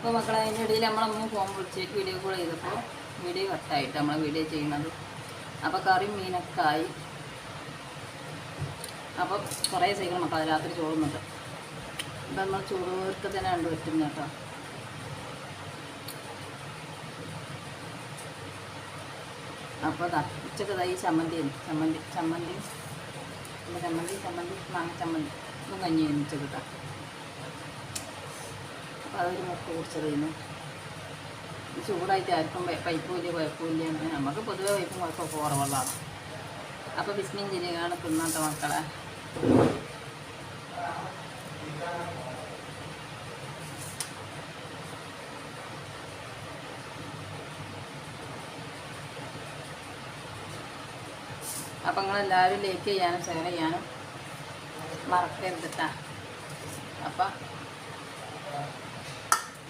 അപ്പോൾ മക്കളെ അതിൻ്റെ ഇടയിൽ നമ്മളമ്മ ഫോൺ വിളിച്ച് വീഡിയോ കോൾ ചെയ്തപ്പോൾ വീഡിയോ കട്ടായിട്ട് നമ്മൾ വീഡിയോ ചെയ്യുന്നത്. അപ്പോൾ കറിയും മീനൊക്കെ ആയി. അപ്പോൾ കുറേ സൈക്കിൾ മക്കളെ രാത്രി ചോറുന്നുണ്ട്. ഇപ്പം നമ്മൾ ചോറുക്ക് തന്നെ കണ്ടു പറ്റുന്നു കേട്ടോ. അപ്പോൾ ഉച്ചക്ക് ഈ ചമ്മന്തി മാങ്ങ ചമ്മന്തി ഒന്നും കഞ്ഞി ഉച്ചക്ക് കേട്ടോ. അപ്പോൾ അതൊരു മുട്ട കുടിച്ചതായിരുന്നു. ചൂടായിട്ട് ആർക്കും പൈപ്പില്ല കുഴപ്പമില്ല. നമുക്ക് പൊതുവെ പൈപ്പും കുഴപ്പമൊക്കെ കുറവുള്ളതാണ്. അപ്പോൾ ബിസ്മിൻ ജില്ലയാണ് തിന്നാത്ത മക്കളെ. അപ്പം നിങ്ങളെല്ലാവരും ലൈക്ക് ചെയ്യാനും ഷെയർ ചെയ്യാനും മറക്കരുത് കേട്ടോ. അപ്പം